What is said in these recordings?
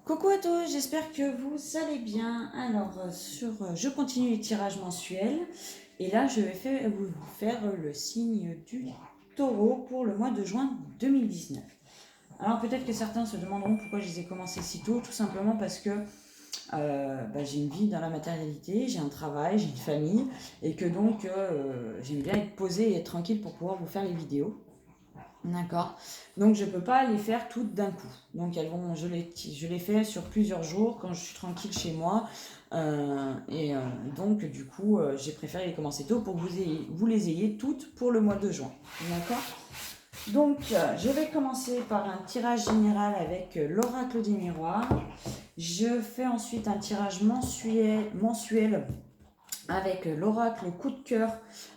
Coucou à tous, j'espère que vous allez bien. Alors, je continue les tirages mensuels et là, je vais vous faire le signe du taureau pour le mois de juin 2019. Alors, peut-être que certains se demanderont pourquoi je les ai commencés si tôt, tout simplement parce que j'ai une vie dans la matérialité, j'ai un travail, j'ai une famille et que donc j'aime bien être posée et être tranquille pour pouvoir vous faire les vidéos. D'accord. Donc je ne peux pas les faire toutes d'un coup. Donc je les fais sur plusieurs jours quand je suis tranquille chez moi. Donc du coup, j'ai préféré les commencer tôt pour que vous les ayez toutes pour le mois de juin. D'accord. Donc je vais commencer par un tirage général avec l'oracle des miroirs. Je fais ensuite un tirage mensuel avec l'oracle coup de cœur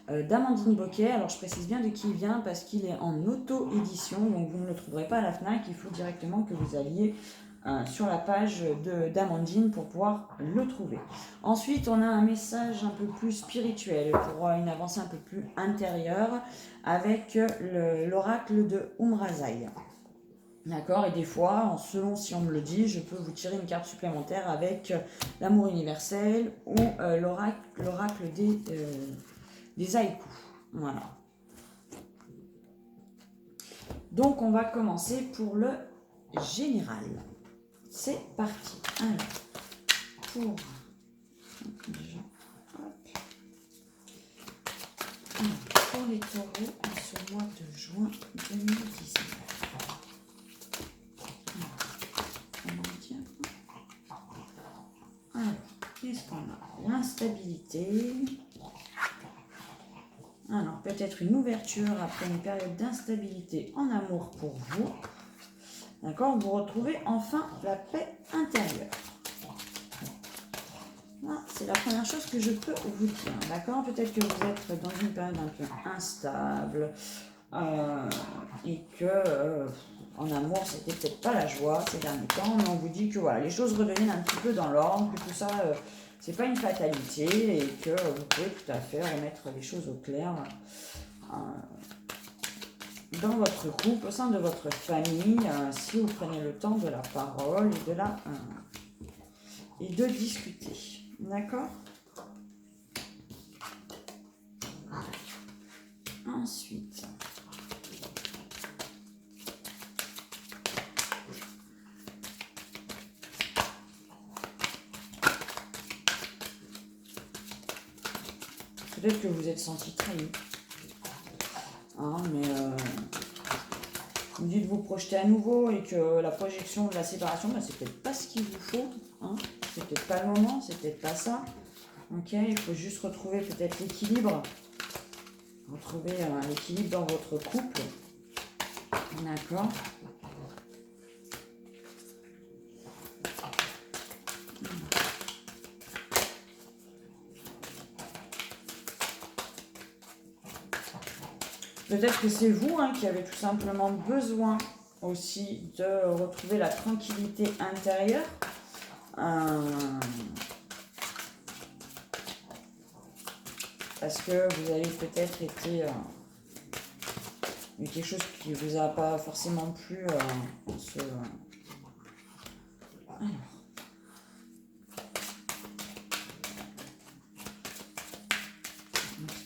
d'Amandine Boquet. Alors je précise bien de qui il vient parce qu'il est en auto-édition, donc vous ne le trouverez pas à la FNAC, il faut directement que vous alliez sur la page d'Amandine pour pouvoir le trouver. Ensuite, on a un message un peu plus spirituel pour une avancée un peu plus intérieure avec l'oracle de Umrazai. D'accord. Et des fois, selon si on me le dit, je peux vous tirer une carte supplémentaire avec l'amour universel ou l'oracle des haïkus. Voilà. Donc, on va commencer pour le général. C'est parti. Alors, pour les taureaux en ce mois de juin 2019. Alors, qu'est-ce qu'on a? L'instabilité. Alors, peut-être une ouverture après une période d'instabilité en amour pour vous. D'accord. Vous retrouvez enfin la paix intérieure. Voilà, c'est la première chose que je peux vous dire. D'accord. Peut-être que vous êtes dans une période un peu instable et que en amour, c'était peut-être pas la joie ces derniers temps, mais on vous dit que voilà, les choses redeviennent un petit peu dans l'ordre, que tout ça, c'est pas une fatalité et que vous pouvez tout à fait remettre les choses au clair dans votre couple, au sein de votre famille, si vous prenez le temps de la parole et de discuter. D'accord. Ensuite, peut-être que vous êtes senti trahi. Mais vous dites vous projeter à nouveau et que la projection de la séparation, c'est peut-être pas ce qu'il vous faut. C'est peut-être pas le moment, c'est peut-être pas ça. Ok, il faut juste retrouver peut-être l'équilibre. Retrouver l'équilibre dans votre couple. D'accord. Peut-être que c'est vous qui avez tout simplement besoin aussi de retrouver la tranquillité intérieure. Parce que vous avez peut-être été quelque chose qui vous a pas forcément plu. Alors.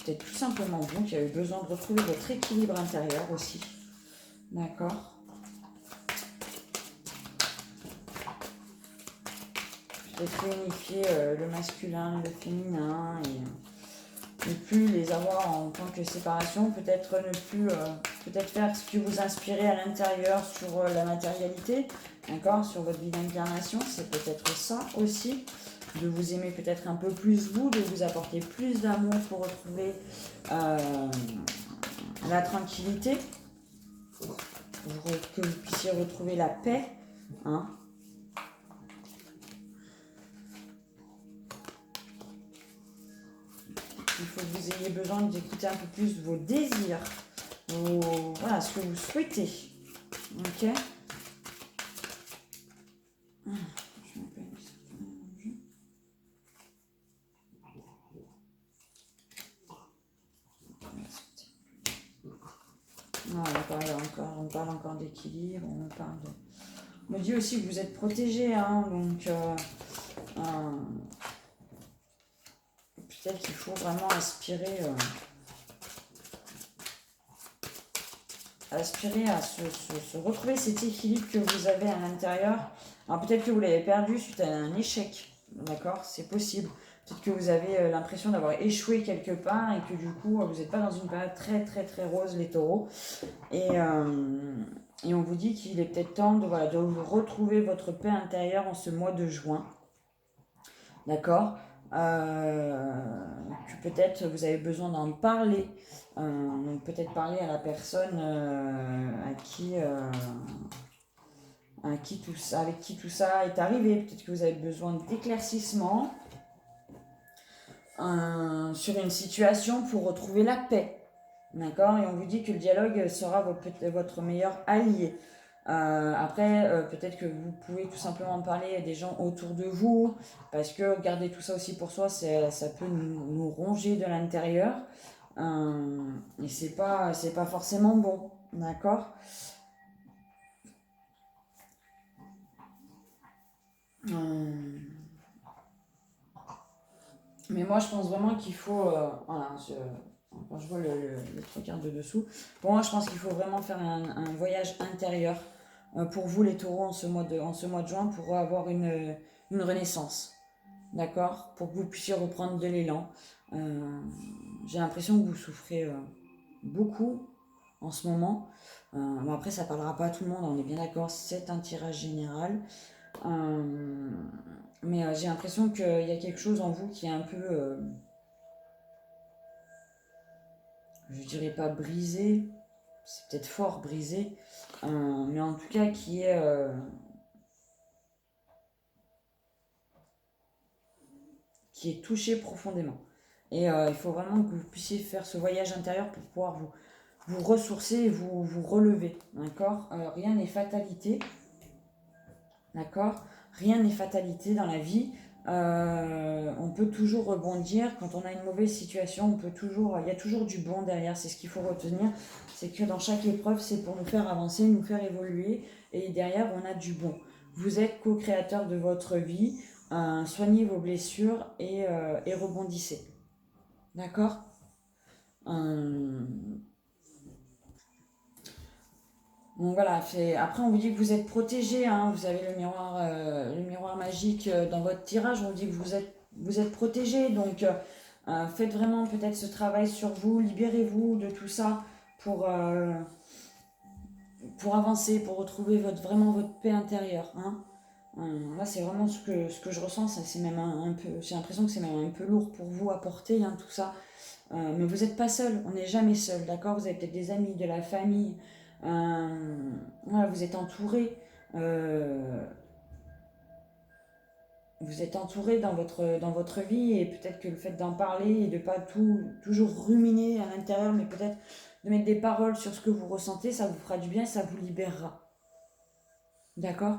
C'est peut-être tout simplement vous qui avez besoin de retrouver votre équilibre intérieur aussi. D'accord. Peut-être réunifier le masculin, le féminin et ne plus les avoir en tant que séparation. Peut-être ne plus peut-être faire ce que vous inspirez à l'intérieur sur la matérialité. D'accord. Sur votre vie d'incarnation. C'est peut-être ça aussi. De vous aimer peut-être un peu plus vous, de vous apporter plus d'amour pour retrouver la tranquillité, que vous puissiez retrouver la paix. Il faut que vous ayez besoin d'écouter un peu plus vos désirs, voilà, ce que vous souhaitez. Ok. Non, on parle encore d'équilibre, on parle me dit aussi que vous êtes protégé, hein, donc peut-être qu'il faut vraiment aspirer à se retrouver cet équilibre que vous avez à l'intérieur. Alors peut-être que vous l'avez perdu suite à un échec, d'accord, c'est possible. Peut-être que vous avez l'impression d'avoir échoué quelque part et que du coup vous n'êtes pas dans une période très très très rose, les taureaux. Et on vous dit qu'il est peut-être temps de, voilà, de vous retrouver votre paix intérieure en ce mois de juin. D'accord, que peut-être vous avez besoin d'en parler. Donc peut-être parler à la personne avec qui tout ça est arrivé. Peut-être que vous avez besoin d'éclaircissement sur une situation pour retrouver la paix. D'accord, et on vous dit que le dialogue sera votre meilleur allié. Après, peut-être que vous pouvez tout simplement en parler à des gens autour de vous, parce que garder tout ça aussi pour soi, ça peut nous ronger de l'intérieur, et c'est pas forcément bon, d'accord. Mais moi, je pense vraiment qu'il faut, voilà, quand je vois le truc de dessous, pour moi, je pense qu'il faut vraiment faire un voyage intérieur pour vous, les taureaux, en ce mois de juin, pour avoir une renaissance. D'accord, pour que vous puissiez reprendre de l'élan. J'ai l'impression que vous souffrez beaucoup en ce moment. Bon, après, ça ne parlera pas à tout le monde, on est bien d'accord, c'est un tirage général. Mais j'ai l'impression qu'il y a quelque chose en vous qui est un peu, je dirais pas brisé, c'est peut-être fort brisé, mais en tout cas qui est touché profondément. Et il faut vraiment que vous puissiez faire ce voyage intérieur pour pouvoir vous ressourcer et vous relever. D'accord, rien n'est fatalité. D'accord, rien n'est fatalité dans la vie. On peut toujours rebondir. Quand on a une mauvaise situation, il y a toujours du bon derrière. C'est ce qu'il faut retenir. C'est que dans chaque épreuve, c'est pour nous faire avancer, nous faire évoluer. Et derrière, on a du bon. Vous êtes co-créateur de votre vie. Soignez vos blessures et rebondissez. D'accord. Donc voilà, après on vous dit que vous êtes protégé, hein, vous avez le miroir magique dans votre tirage, on vous dit que vous êtes protégé, donc faites vraiment peut-être ce travail sur vous, libérez-vous de tout ça pour avancer, pour retrouver vraiment votre paix intérieure. Hein. Là c'est vraiment ce que je ressens, c'est même un peu, j'ai l'impression que c'est même un peu lourd pour vous à porter, hein, tout ça. Mais vous n'êtes pas seul, on n'est jamais seul, d'accord. Vous avez peut-être des amis, de la famille, voilà, vous êtes entouré. Vous êtes entouré dans votre vie et peut-être que le fait d'en parler et de ne pas toujours ruminer à l'intérieur, mais peut-être de mettre des paroles sur ce que vous ressentez, ça vous fera du bien, ça vous libérera. D'accord.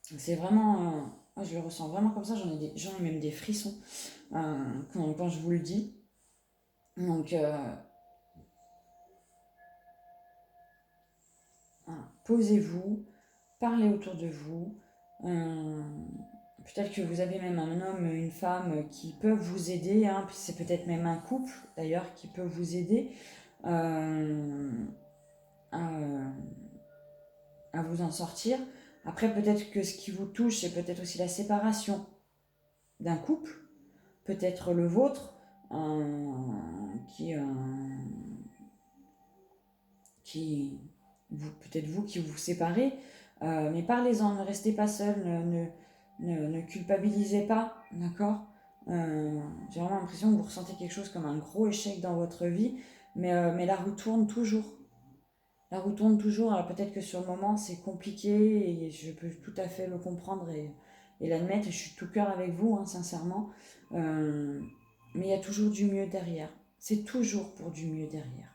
C'est vraiment... je le ressens vraiment comme ça, j'en ai même des frissons quand je vous le dis. Donc, posez-vous, parlez autour de vous. Peut-être que vous avez même un homme, une femme qui peuvent vous aider. Hein. C'est peut-être même un couple d'ailleurs qui peut vous aider à vous en sortir. Après, peut-être que ce qui vous touche, c'est peut-être aussi la séparation d'un couple, peut-être le vôtre, peut-être vous qui vous séparez, mais parlez-en, ne restez pas seul, ne culpabilisez pas, d'accord. J'ai vraiment l'impression que vous ressentez quelque chose comme un gros échec dans votre vie, mais la roue tourne toujours. La roue tourne toujours, alors peut-être que sur le moment c'est compliqué, et je peux tout à fait le comprendre et l'admettre, et je suis de tout cœur avec vous, hein, sincèrement. Mais il y a toujours du mieux derrière. C'est toujours pour du mieux derrière.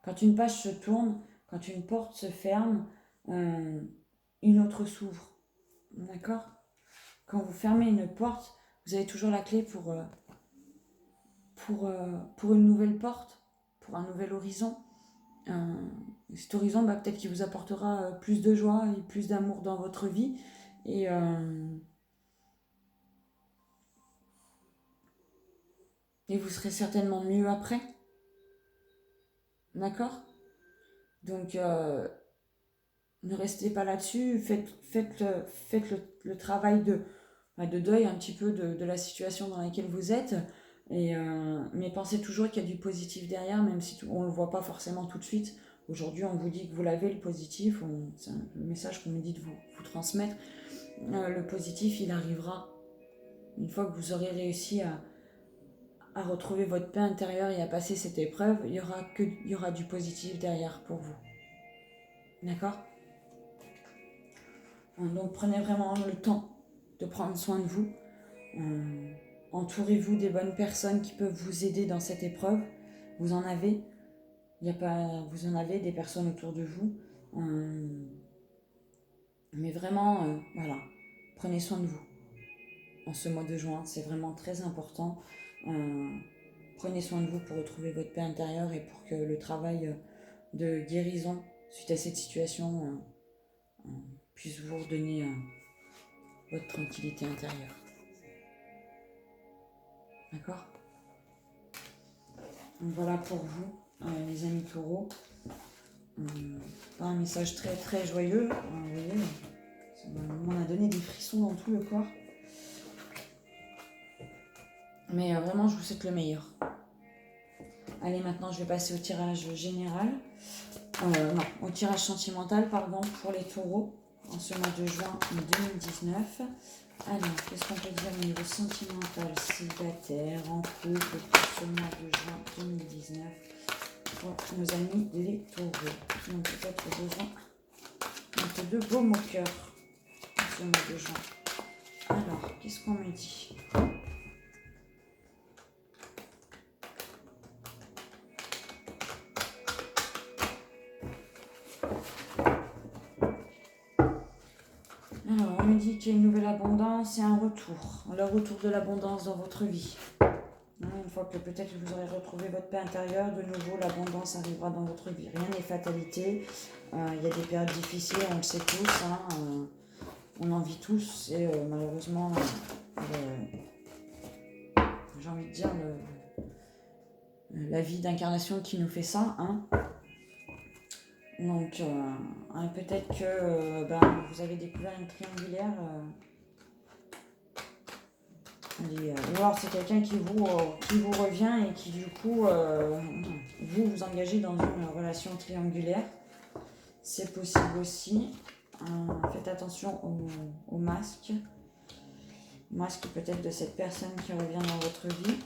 Quand une page se tourne, quand une porte se ferme, une autre s'ouvre. D'accord ? Quand vous fermez une porte, vous avez toujours la clé pour une nouvelle porte, pour un nouvel horizon. Cet horizon, peut-être qu'il vous apportera plus de joie et plus d'amour dans votre vie. Et vous serez certainement mieux après. D'accord? Donc, ne restez pas là-dessus. Faites le travail de deuil un petit peu de la situation dans laquelle vous êtes. Mais pensez toujours qu'il y a du positif derrière, même si on ne le voit pas forcément tout de suite. Aujourd'hui, on vous dit que vous l'avez, le positif. C'est le message qu'on me dit de vous transmettre. Le positif, il arrivera. Une fois que vous aurez réussi à retrouver votre paix intérieure et à passer cette épreuve, il y aura du positif derrière pour vous. D'accord? Donc prenez vraiment le temps de prendre soin de vous. Entourez-vous des bonnes personnes qui peuvent vous aider dans cette épreuve. Vous en avez. Vous en avez des personnes autour de vous. Mais vraiment, voilà, prenez soin de vous. En ce mois de juin, c'est vraiment très important. Prenez soin de vous pour retrouver votre paix intérieure et pour que le travail de guérison suite à cette situation puisse vous redonner votre tranquillité intérieure. D'accord? Donc voilà pour vous, les amis taureaux. Un message très très joyeux. Vous voyez, ça m'a donné des frissons dans tout le corps. Mais vraiment, je vous souhaite le meilleur. Allez, maintenant, je vais passer au tirage général. Non, au tirage sentimental, pardon, pour les taureaux en ce mois de juin 2019. Alors, qu'est-ce qu'on peut dire au niveau sentimental, célibataire, en couple, pour ce mois de juin 2019 pour nos amis les taureaux. Donc, peut-être besoin de beaux moqueurs en ce mois de juin. Alors, qu'est-ce qu'on me dit ? Alors, on me dit qu'il y a une nouvelle abondance et un retour. Le retour de l'abondance dans votre vie. Une fois que peut-être vous aurez retrouvé votre paix intérieure, de nouveau l'abondance arrivera dans votre vie. Rien n'est fatalité. Il y a des périodes difficiles, on le sait tous. On en vit tous. Et malheureusement, j'ai envie de dire, la vie d'incarnation qui nous fait ça. Donc, peut-être que vous avez découvert une triangulaire. Ou alors c'est quelqu'un qui vous revient et qui du coup vous engagez dans une relation triangulaire. C'est possible aussi. Faites attention au masque. Masque peut-être de cette personne qui revient dans votre vie.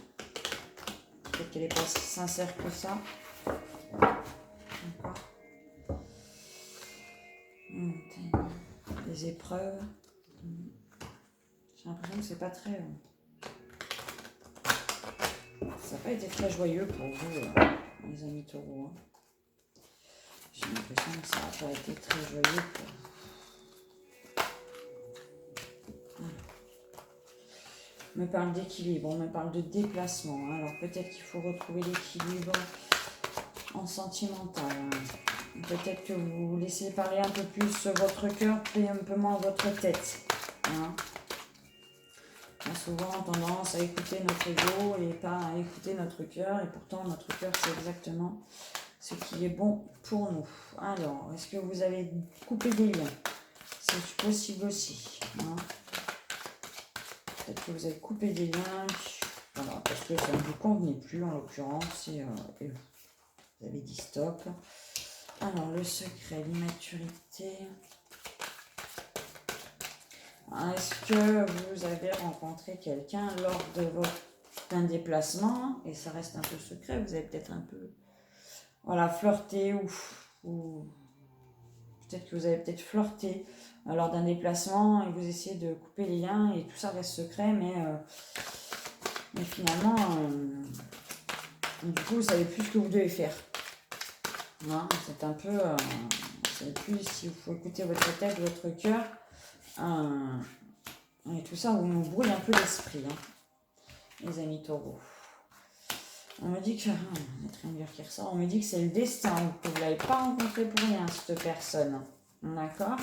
Peut-être qu'elle n'est pas si sincère que ça. D'accord. Les épreuves. J'ai l'impression que c'est pas très... Ça n'a pas été très joyeux pour vous, les amis taureaux. J'ai l'impression que ça n'a pas été très joyeux pour vous. On me parle d'équilibre, on me parle de déplacement. Alors peut-être qu'il faut retrouver l'équilibre en sentimental. Peut-être que vous laissez parler un peu plus votre cœur et un peu moins votre tête. On a souvent tendance à écouter notre ego et pas à écouter notre cœur. Et pourtant, notre cœur, c'est exactement ce qui est bon pour nous. Alors, est-ce que vous avez coupé des liens? C'est possible aussi. Peut-être que vous avez coupé des liens. Voilà, parce que ça ne vous convenait plus, en l'occurrence. Et vous avez dit stop. Alors, le secret, l'immaturité... Est-ce que vous avez rencontré quelqu'un lors d'un déplacement, et ça reste un peu secret, vous avez peut-être un peu flirté ou peut-être que vous avez peut-être flirté lors d'un déplacement et vous essayez de couper les liens et tout ça reste secret, mais finalement, du coup, vous savez plus ce que vous devez faire. C'est un peu... vous savez plus si vous faut écouter votre tête, votre cœur. Et tout ça, on nous brouille un peu l'esprit, les amis taureaux. On me dit que... le triangle qui ressort, on me dit que c'est le destin, que vous ne l'avez pas rencontré pour rien, cette personne. D'accord.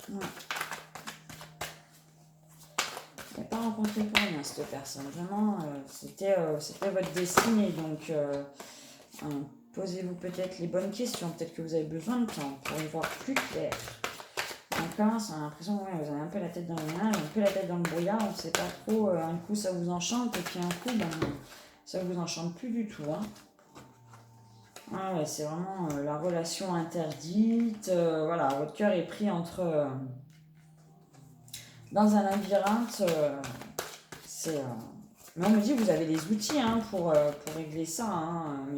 Ouais. Vous n'avez pas rencontré pour rien, cette personne. Vraiment, c'était votre destinée. Donc, posez-vous peut-être les bonnes questions. Peut-être que vous avez besoin de temps pour y voir plus clair. D'accord, ça a l'impression que vous avez un peu la tête dans le nuage, un peu la tête dans le brouillard, on ne sait pas trop, un coup ça vous enchante et puis un coup ça vous enchante plus du tout. Hein. Ah ouais, c'est vraiment la relation interdite, voilà, votre cœur est pris entre... dans un labyrinthe, c'est... mais on me dit que vous avez les outils hein, pour régler ça, hein. On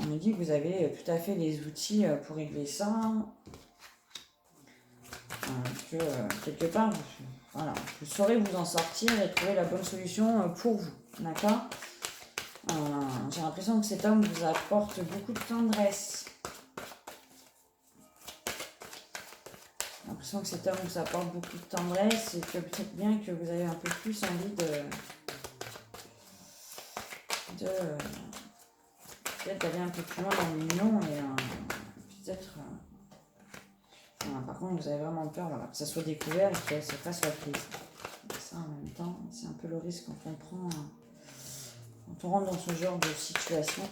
me dit que vous avez tout à fait les outils pour régler ça. Que quelque part, voilà, vous saurez vous en sortir et trouver la bonne solution pour vous. D'accord. J'ai l'impression que cet homme vous apporte beaucoup de tendresse. J'ai l'impression que cet homme vous apporte beaucoup de tendresse et que peut-être bien que vous avez un peu plus envie peut-être d'aller un peu plus loin dans l'union et peut-être... par contre, vous avez vraiment peur voilà, que ça soit découvert et qu'elle se fasse la prise. Ça, en même temps, c'est un peu le risque quand on prend, quand on rentre dans ce genre de situation.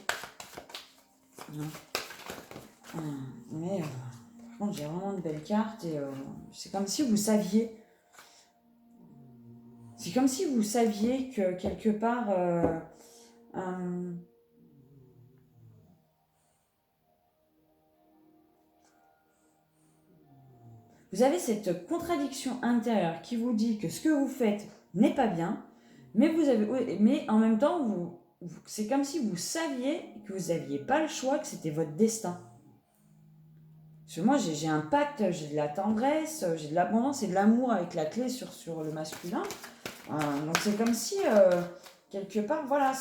Mais par contre, j'ai vraiment de belles cartes et c'est comme si vous saviez. C'est comme si vous saviez que quelque part. Vous avez cette contradiction intérieure qui vous dit que ce que vous faites n'est pas bien, mais en même temps, c'est comme si vous saviez que vous n'aviez pas le choix, que c'était votre destin. Parce que moi, j'ai un pacte, j'ai de la tendresse, j'ai de l'abondance et de l'amour avec la clé sur le masculin. Donc c'est comme si, quelque part, voilà,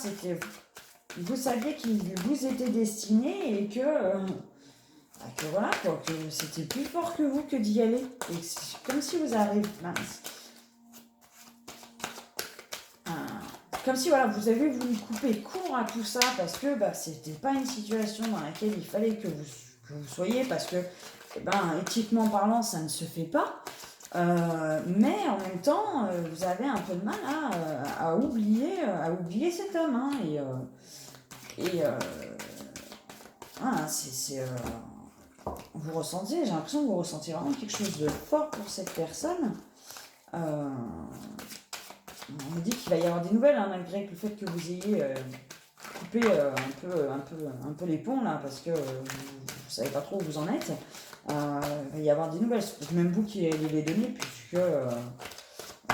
vous saviez qu'il vous était destiné et que voilà, quoi, que c'était plus fort que vous que d'y aller. Et c'est comme si vous arrivez... comme si voilà, vous avez voulu couper court à tout ça parce que c'était pas une situation dans laquelle il fallait que vous soyez parce que éthiquement parlant ça ne se fait pas. Mais en même temps, vous avez un peu de mal à oublier cet homme. Hein, voilà, vous ressentez, j'ai l'impression que vous ressentez vraiment quelque chose de fort pour cette personne. On me dit qu'il va y avoir des nouvelles, hein, malgré le fait que vous ayez coupé un peu les ponts, là, parce que vous ne savez pas trop où vous en êtes. Il va y avoir des nouvelles, c'est peut-être même vous qui les donnez, puisque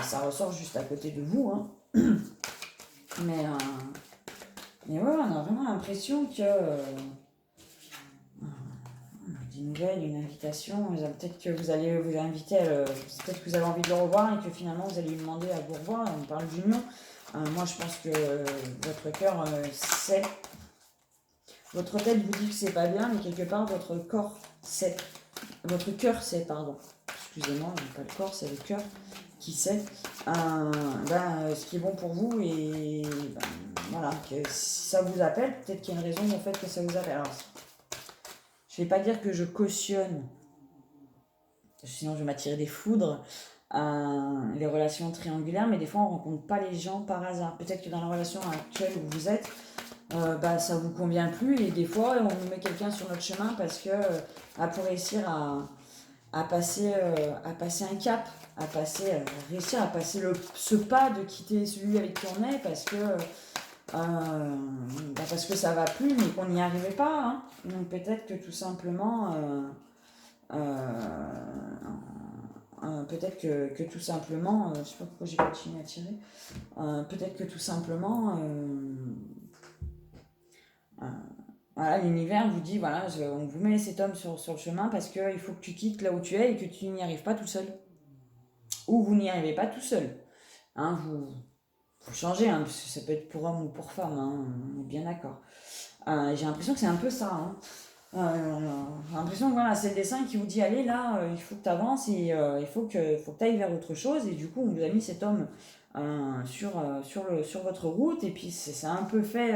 ça ressort juste à côté de vous. Hein. Mais ouais, on a vraiment l'impression que... des nouvelles, une invitation, peut-être que vous allez vous inviter, peut-être que vous avez envie de le revoir et que finalement vous allez lui demander à vous revoir, on parle d'union. Moi je pense que votre cœur sait, votre tête vous dit que c'est pas bien, mais quelque part votre corps sait, votre cœur sait, pardon, excusez-moi, pas le corps, c'est le cœur qui sait ce qui est bon pour vous et voilà, que si ça vous appelle, peut-être qu'il y a une raison au fait que ça vous appelle. Alors, je ne vais pas dire que je cautionne, sinon je vais m'attirer des foudres, les relations triangulaires, mais des fois on ne rencontre pas les gens par hasard. Peut-être que dans la relation actuelle où vous êtes, ça ne vous convient plus et des fois on nous met quelqu'un sur notre chemin parce que pour réussir à passer un cap, réussir à passer ce pas de quitter celui avec qui on est parce que ça va plus mais qu'on n'y arrivait pas. Hein. Donc peut-être que tout simplement peut-être que tout simplement je sais pas pourquoi j'ai continué à tirer, peut-être que tout simplement voilà, l'univers vous dit voilà, on vous met cet homme sur le chemin parce qu'il faut que tu quittes là où tu es et que tu n'y arrives pas tout seul ou vous n'y arrivez pas tout seul, hein, vous changez, hein, parce que ça peut être pour homme ou pour femme, hein, on est bien d'accord. J'ai l'impression que c'est un peu ça. Hein. J'ai l'impression que voilà, c'est le dessin qui vous dit allez là, il faut que tu avances et il faut que tu ailles vers autre chose. Et du coup, on vous a mis cet homme sur votre route. Et puis, c'est un peu fait,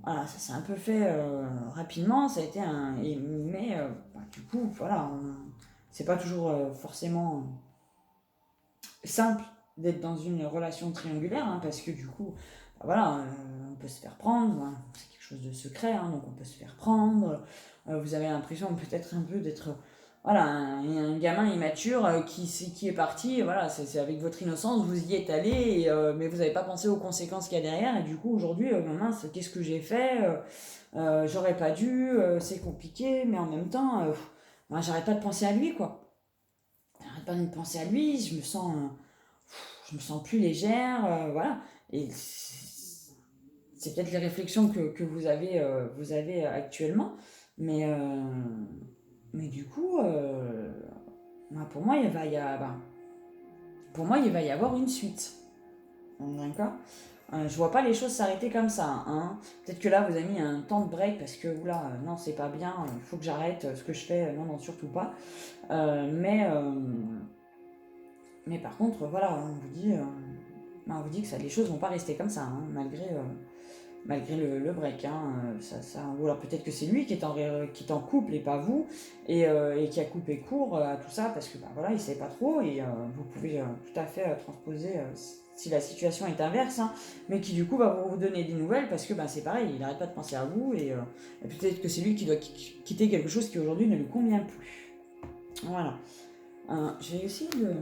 voilà, ça s'est un peu fait rapidement. Ça a été mais bah, du coup, voilà, c'est pas toujours forcément simple d'être dans une relation triangulaire, hein, parce que du coup, bah voilà, on peut se faire prendre, voilà, c'est quelque chose de secret, hein, donc on peut se faire prendre. Vous avez l'impression peut-être un peu d'être voilà, un gamin immature qui est parti, et voilà, c'est avec votre innocence, vous y êtes allé, mais vous n'avez pas pensé aux conséquences qu'il y a derrière, et du coup, aujourd'hui, mince, qu'est-ce que j'ai fait j'aurais pas dû, c'est compliqué, mais en même temps, ben, j'arrête pas de penser à lui, quoi. J'arrête pas de penser à lui, je me sens plus légère, voilà. Et c'est peut-être les réflexions que vous avez actuellement, mais, euh, mais du coup, bah, pour moi, il va y avoir une suite. D'accord. Je vois pas les choses s'arrêter comme ça, hein. Peut-être que là, vous avez mis un temps de break parce que, oula, non, c'est pas bien, il faut que j'arrête ce que je fais, non, non, surtout pas. Euh, mais, euh, mais par contre, voilà, on vous dit que ça, les choses vont pas rester comme ça, hein, malgré le break. Hein, ou alors peut-être que c'est lui qui est en couple et pas vous, et qui a coupé court à tout ça parce que bah, voilà, il sait pas trop, et vous pouvez tout à fait transposer si la situation est inverse, hein, mais qui du coup va vous donner des nouvelles parce que bah, c'est pareil, il n'arrête pas de penser à vous, et peut-être que c'est lui qui doit quitter quelque chose qui aujourd'hui ne lui convient plus. Voilà. Je vais essayer de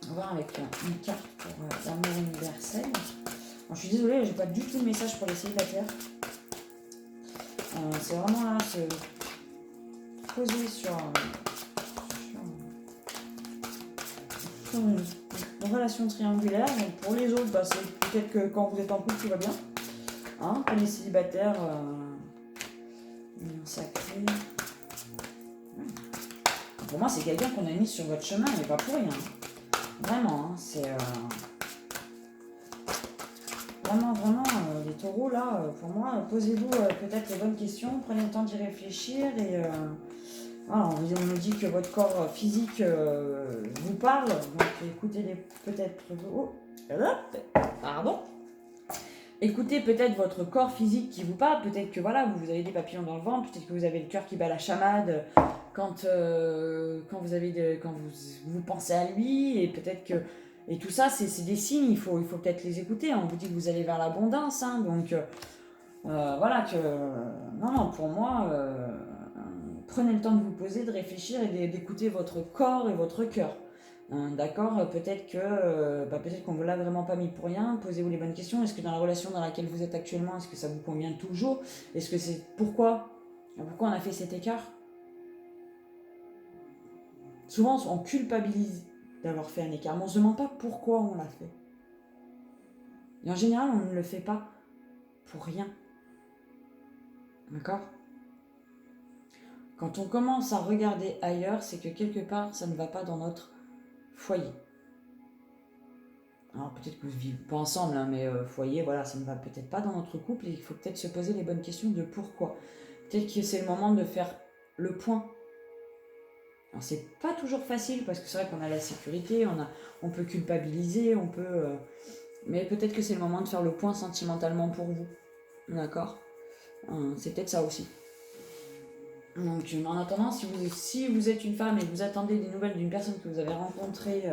voir avec une carte pour l'amour universel. Alors, je suis désolée, j'ai pas du tout de message pour les célibataires. C'est vraiment là, se poser sur une relation triangulaire. Donc pour les autres, bah, c'est peut-être que quand vous êtes en couple, tout va bien. Hein, pour les célibataires, union sacrée. Pour moi, c'est quelqu'un qu'on a mis sur votre chemin, mais pas pour rien. Vraiment, hein, c'est vraiment, les taureaux là, pour moi, posez-vous peut-être les bonnes questions, prenez le temps d'y réfléchir, et voilà, on nous dit que votre corps physique vous parle, donc écoutez peut-être pardon. Écoutez peut-être votre corps physique qui vous parle, peut-être que voilà, vous avez des papillons dans le ventre, peut-être que vous avez le cœur qui bat la chamade quand vous pensez à lui, et peut-être que et tout ça c'est des signes, il faut peut-être les écouter. On vous dit que vous allez vers l'abondance, hein, donc voilà que non, pour moi prenez le temps de vous poser, de réfléchir et d'écouter votre corps et votre cœur. D'accord, peut-être qu'on ne vous l'a vraiment pas mis pour rien. Posez-vous les bonnes questions. Est-ce que dans la relation dans laquelle vous êtes actuellement, est-ce que ça vous convient toujours? Est-ce que c'est pourquoi on a fait cet écart? Souvent, on culpabilise d'avoir fait un écart, mais on ne se demande pas pourquoi on l'a fait. Et en général, on ne le fait pas pour rien. D'accord? Quand on commence à regarder ailleurs, c'est que quelque part, ça ne va pas dans notre foyer. Alors peut-être que vous ne vivez pas ensemble, hein, mais foyer, voilà, ça ne va peut-être pas dans notre couple, et il faut peut-être se poser les bonnes questions de pourquoi. Peut-être que c'est le moment de faire le point. Alors c'est pas toujours facile parce que c'est vrai qu'on a la sécurité, on peut culpabiliser, mais peut-être que c'est le moment de faire le point sentimentalement pour vous. D'accord? C'est peut-être ça aussi. Donc en attendant, si vous êtes une femme et que vous attendez des nouvelles d'une personne que vous avez rencontrée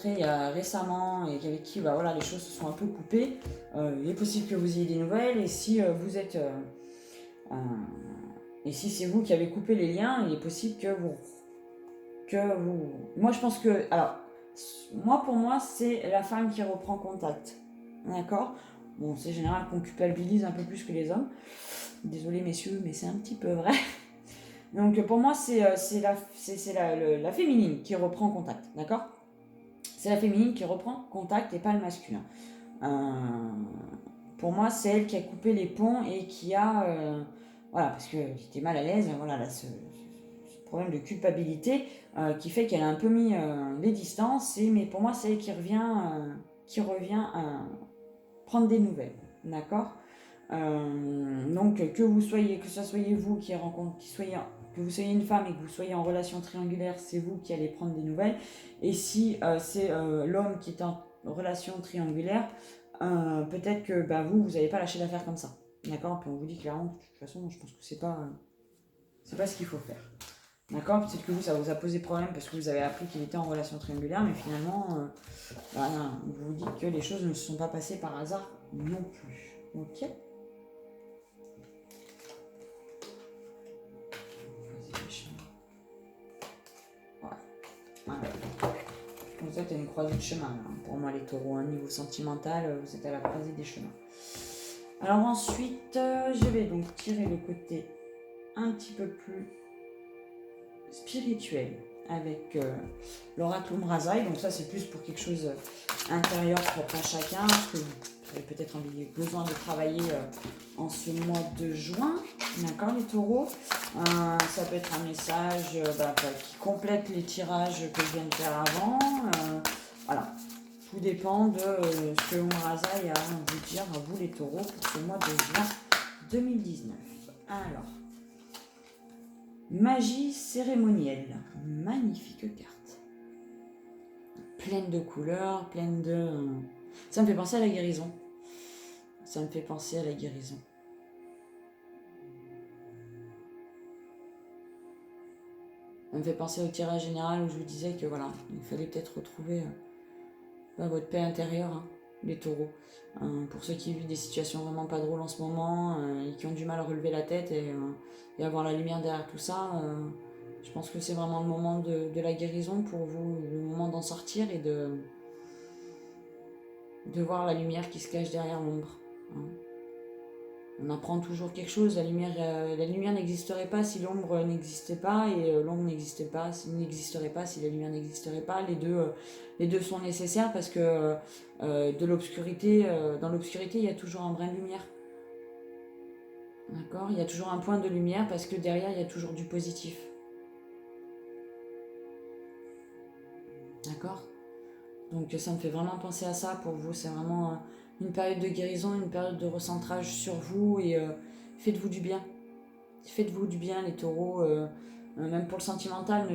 il y a récemment et avec qui bah, voilà, les choses se sont un peu coupées, il est possible que vous ayez des nouvelles, et si vous êtes et si c'est vous qui avez coupé les liens, il est possible que vous moi je pense que alors pour moi c'est la femme qui reprend contact, d'accord. Bon, c'est général qu'on culpabilise un peu plus que les hommes, désolé messieurs, mais c'est un petit peu vrai. Donc pour moi c'est la féminine qui reprend contact, d'accord. C'est la féminine qui reprend contact et pas le masculin. Pour moi, c'est elle qui a coupé les ponts et qui a... voilà, parce que j'étais mal à l'aise, voilà, là, ce problème de culpabilité qui fait qu'elle a un peu mis des distances, mais pour moi, c'est elle qui revient prendre des nouvelles, d'accord. Donc que ce soit vous qui rencontrez, que vous soyez une femme et que vous soyez en relation triangulaire, c'est vous qui allez prendre des nouvelles. Et si c'est l'homme qui est en relation triangulaire, peut-être que vous n'allez pas lâcher l'affaire comme ça. D'accord? Puis on vous dit clairement, de toute façon, je pense que c'est pas ce qu'il faut faire. D'accord? Peut-être que vous, ça vous a posé problème parce que vous avez appris qu'il était en relation triangulaire, mais finalement, vous vous dites que les choses ne se sont pas passées par hasard non plus. Ok? Voilà. Vous êtes à une croisée de chemin. Hein. Pour moi, les taureaux, à niveau sentimental, vous êtes à la croisée des chemins. Alors ensuite, je vais donc tirer le côté un petit peu plus spirituel avec l'oracle Umrazai. Donc ça, c'est plus pour quelque chose intérieur propre à chacun, que vous avez peut-être besoin de travailler en ce mois de juin. D'accord, les taureaux. Ça peut être un message qui complète les tirages que je viens de faire avant. Voilà. Tout dépend de ce que Umrazai a à vous dire, à vous les taureaux, pour ce mois de juin 2019. Alors, magie cérémonielle. Magnifique carte. Pleine de couleurs, pleine de... Ça me fait penser à la guérison. Ça me fait penser à la guérison. Ça me fait penser au tirage général où je vous disais que voilà, il fallait peut-être retrouver votre paix intérieure, hein, les taureaux. Pour ceux qui vivent des situations vraiment pas drôles en ce moment et qui ont du mal à relever la tête et avoir la lumière derrière tout ça, je pense que c'est vraiment le moment de la guérison pour vous, le moment d'en sortir et de voir la lumière qui se cache derrière l'ombre. Hein. On apprend toujours quelque chose, la lumière n'existerait pas si l'ombre n'existait pas, et l'ombre n'existerait pas si la lumière n'existerait pas. Les deux sont nécessaires parce que dans l'obscurité, il y a toujours un brin de lumière. D'accord? Il y a toujours un point de lumière parce que derrière, il y a toujours du positif. D'accord? Donc ça me fait vraiment penser à ça pour vous. C'est vraiment une période de guérison, une période de recentrage sur vous et faites-vous du bien. Faites-vous du bien les taureaux, même pour le sentimental,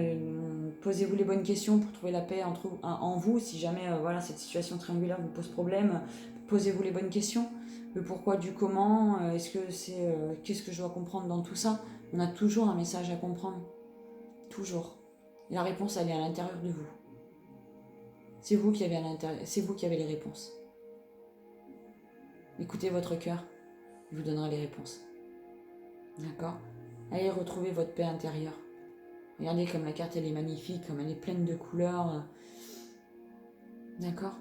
posez-vous les bonnes questions pour trouver la paix en vous. Si jamais cette situation triangulaire vous pose problème, posez-vous les bonnes questions. Le pourquoi du comment, qu'est-ce que je dois comprendre dans tout ça? On a toujours un message à comprendre. Toujours. Et la réponse, elle est à l'intérieur de vous. C'est vous qui avez les réponses. Écoutez votre cœur, il vous donnera les réponses. D'accord? Allez retrouver votre paix intérieure. Regardez comme la carte elle est magnifique, comme elle est pleine de couleurs. D'accord?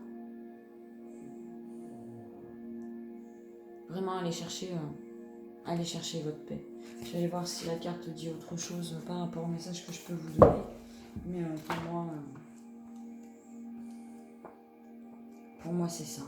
Vraiment allez chercher votre paix. Je vais aller voir si la carte dit autre chose par rapport au message que je peux vous donner. Mais pour moi c'est ça.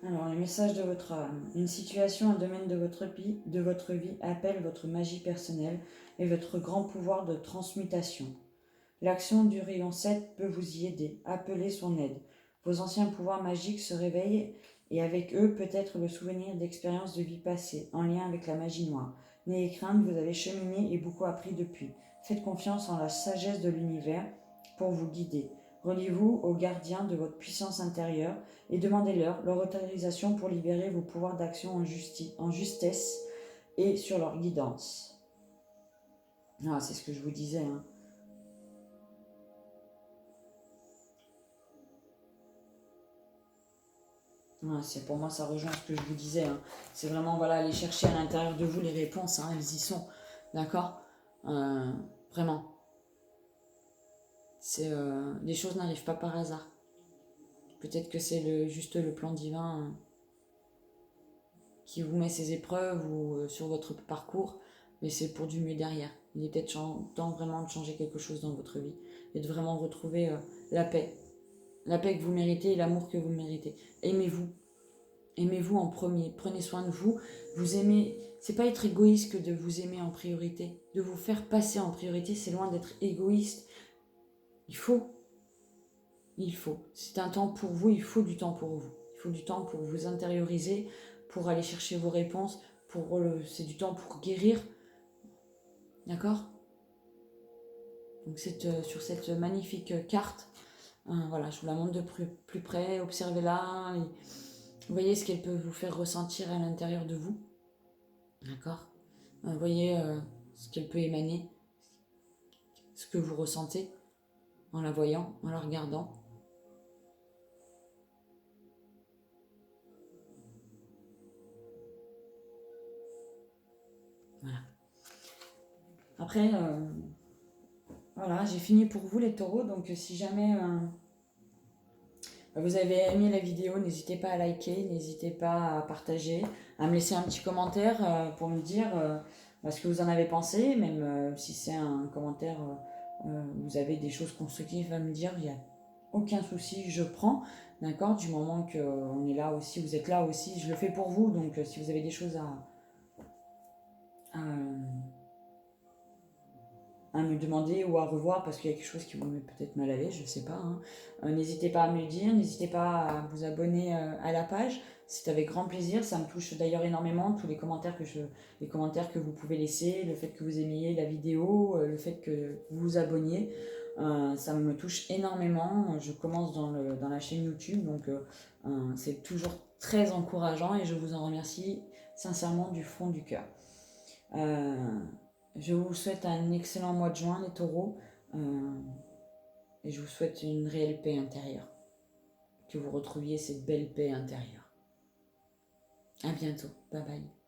Alors, le message de votre âme. Une situation, un domaine de votre vie appelle votre magie personnelle et votre grand pouvoir de transmutation. L'action du rayon 7 peut vous y aider. Appelez son aide. Vos anciens pouvoirs magiques se réveillent et avec eux peut-être le souvenir d'expériences de vie passées en lien avec la magie noire. N'ayez crainte, vous avez cheminé et beaucoup appris depuis. Faites confiance en la sagesse de l'univers pour vous guider. Reliez-vous aux gardiens de votre puissance intérieure et demandez-leur leur autorisation pour libérer vos pouvoirs d'action en justesse et sur leur guidance. Ah, c'est ce que je vous disais, hein. Pour moi, ça rejoint ce que je vous disais. Hein. C'est vraiment aller chercher à l'intérieur de vous les réponses. Hein, elles y sont. D'accord? Vraiment. Les choses n'arrivent pas par hasard. Peut-être que c'est juste le plan divin qui vous met ces épreuves ou sur votre parcours mais c'est pour du mieux derrière. Il est peut-être temps vraiment de changer quelque chose dans votre vie et de vraiment retrouver la paix. La paix que vous méritez et l'amour que vous méritez. Aimez-vous. Aimez-vous en premier. Prenez soin de vous. Vous aimez. C'est pas être égoïste que de vous aimer en priorité. De vous faire passer en priorité, c'est loin d'être égoïste. Il faut. C'est un temps pour vous, il faut du temps pour vous. Il faut du temps pour vous intérioriser, pour aller chercher vos réponses. C'est du temps pour guérir. D'accord? Donc sur cette magnifique carte, voilà, je vous la montre de plus près. Observez-la. Voyez ce qu'elle peut vous faire ressentir à l'intérieur de vous. D'accord? Voyez ce qu'elle peut émaner, ce que vous ressentez en la voyant, en la regardant. Voilà. Après, voilà, j'ai fini pour vous les taureaux. Donc si jamais vous avez aimé la vidéo, n'hésitez pas à liker, n'hésitez pas à partager, à me laisser un petit commentaire pour me dire ce que vous en avez pensé. Même si c'est un commentaire, vous avez des choses constructives à me dire, il n'y a aucun souci, je prends. D'accord? Du moment qu'on est là aussi, vous êtes là aussi, je le fais pour vous. Donc si vous avez des choses à me demander ou à revoir parce qu'il y a quelque chose qui vous met peut-être mal à l'aise, je sais pas. N'hésitez pas à me le dire, n'hésitez pas à vous abonner à la page, c'est avec grand plaisir. Ça me touche d'ailleurs énormément, tous les commentaires que vous pouvez laisser, le fait que vous aimiez la vidéo, le fait que vous vous abonniez. Ça me touche énormément. Je commence dans la chaîne YouTube, donc c'est toujours très encourageant et je vous en remercie sincèrement du fond du cœur. Je vous souhaite un excellent mois de juin, les taureaux, et je vous souhaite une réelle paix intérieure. Que vous retrouviez cette belle paix intérieure. À bientôt. Bye bye.